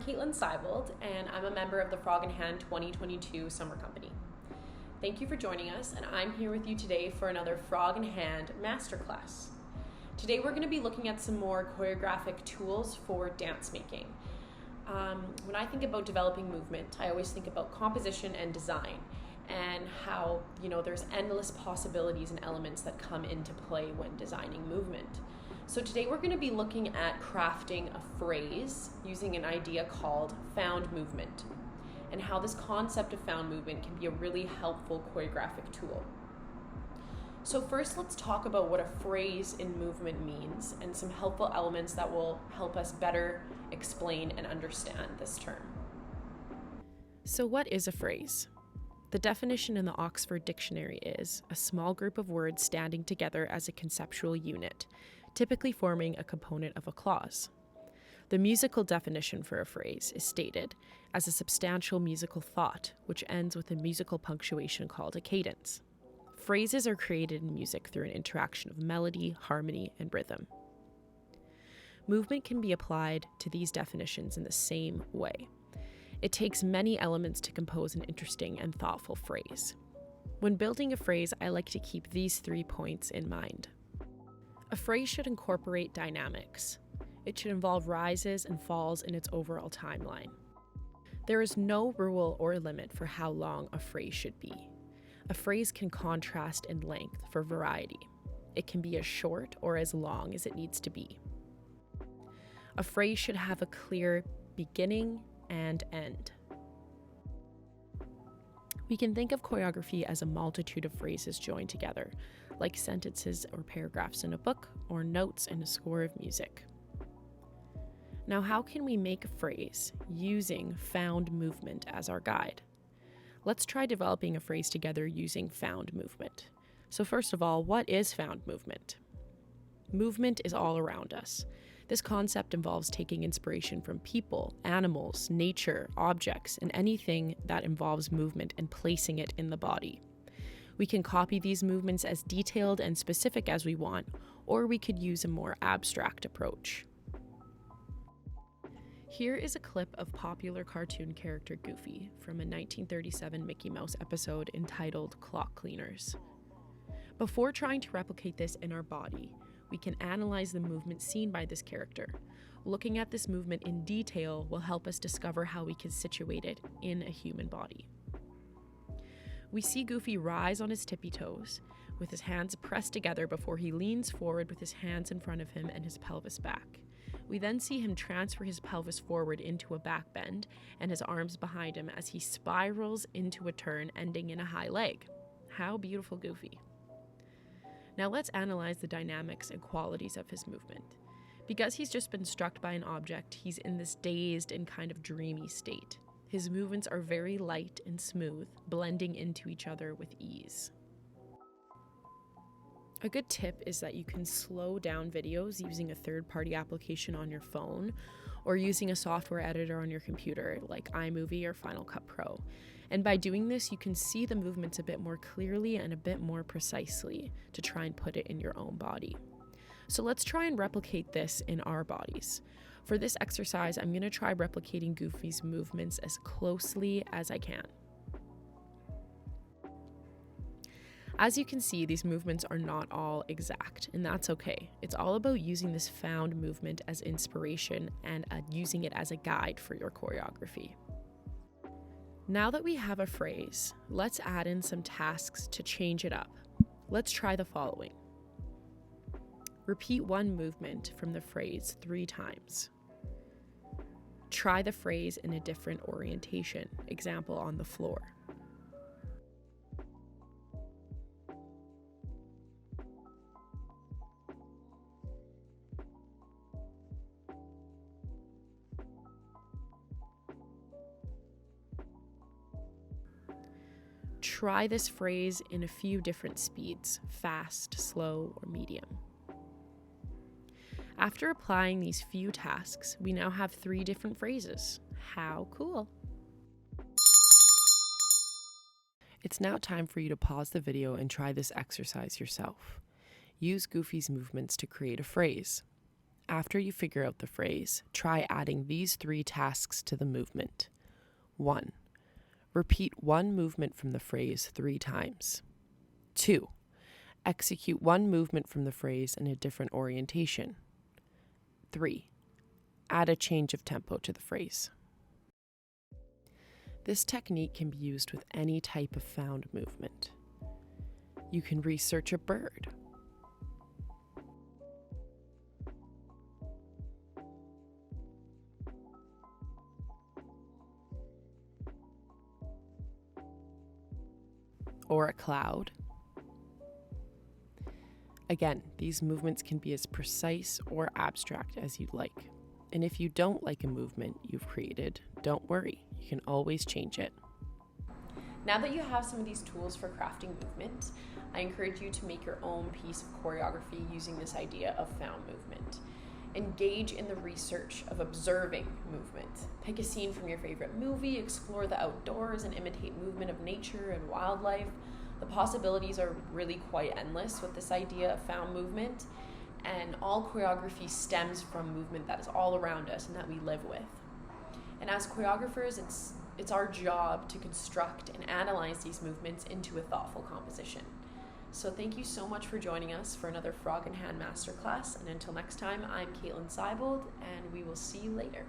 Kaitlyn Seibold, and I'm a member of the Frog in Hand 2022 Summer Company. Thank you for joining us, and I'm here with you today for another Frog in Hand Masterclass. Today we're going to be looking at some more choreographic tools for dance making. When I think about developing movement, I always think about composition and design, and how, there's endless possibilities and elements that come into play when designing movement. So today we're going to be looking at crafting a phrase using an idea called found movement, and how this concept of found movement can be a really helpful choreographic tool. So first, let's talk about what a phrase in movement means and some helpful elements that will help us better explain and understand this term. So what is a phrase? The definition in the Oxford Dictionary is a small group of words standing together as a conceptual unit, typically forming a component of a clause. The musical definition for a phrase is stated as a substantial musical thought, which ends with a musical punctuation called a cadence. Phrases are created in music through an interaction of melody, harmony, and rhythm. Movement can be applied to these definitions in the same way. It takes many elements to compose an interesting and thoughtful phrase. When building a phrase, I like to keep these 3 points in mind. A phrase should incorporate dynamics. It should involve rises and falls in its overall timeline. There is no rule or limit for how long a phrase should be. A phrase can contrast in length for variety. It can be as short or as long as it needs to be. A phrase should have a clear beginning and end. We can think of choreography as a multitude of phrases joined together, like sentences or paragraphs in a book or notes in a score of music. Now, how can we make a phrase using found movement as our guide? Let's try developing a phrase together using found movement. So first of all, what is found movement? Movement is all around us. This concept involves taking inspiration from people, animals, nature, objects, and anything that involves movement and placing it in the body. We can copy these movements as detailed and specific as we want, or we could use a more abstract approach. Here is a clip of popular cartoon character Goofy from a 1937 Mickey Mouse episode entitled Clock Cleaners. Before trying to replicate this in our body, we can analyze the movement seen by this character. Looking at this movement in detail will help us discover how we can situate it in a human body. We see Goofy rise on his tippy toes, with his hands pressed together before he leans forward with his hands in front of him and his pelvis back. We then see him transfer his pelvis forward into a back bend and his arms behind him as he spirals into a turn ending in a high leg. How beautiful, Goofy. Now let's analyze the dynamics and qualities of his movement. Because he's just been struck by an object, he's in this dazed and kind of dreamy state. His movements are very light and smooth, blending into each other with ease. A good tip is that you can slow down videos using a third-party application on your phone or using a software editor on your computer like iMovie or Final Cut Pro. And by doing this, you can see the movements a bit more clearly and a bit more precisely to try and put it in your own body. So let's try and replicate this in our bodies. For this exercise, I'm going to try replicating Goofy's movements as closely as I can. As you can see, these movements are not all exact, and that's okay. It's all about using this found movement as inspiration and using it as a guide for your choreography. Now that we have a phrase, let's add in some tasks to change it up. Let's try the following. Repeat one movement from the phrase 3 times. Try the phrase in a different orientation, example on the floor. Try this phrase in a few different speeds, fast, slow, or medium. After applying these few tasks, we now have 3 different phrases. How cool! It's now time for you to pause the video and try this exercise yourself. Use Goofy's movements to create a phrase. After you figure out the phrase, try adding these 3 tasks to the movement. 1. Repeat one movement from the phrase 3 times. 2. Execute one movement from the phrase in a different orientation. 3. Add a change of tempo to the phrase. This technique can be used with any type of found movement. You can research a bird, or a cloud. Again, these movements can be as precise or abstract as you'd like. And if you don't like a movement you've created, don't worry, you can always change it. Now that you have some of these tools for crafting movement, I encourage you to make your own piece of choreography using this idea of found movement. Engage in the research of observing movement. Pick a scene from your favorite movie, explore the outdoors, and imitate movement of nature and wildlife. The possibilities are really quite endless with this idea of found movement, and all choreography stems from movement that is all around us and that we live with. And as choreographers, it's our job to construct and analyze these movements into a thoughtful composition. So thank you so much for joining us for another Frog in Hand Masterclass, and until next time, I'm Kaitlyn Seibold, and we will see you later.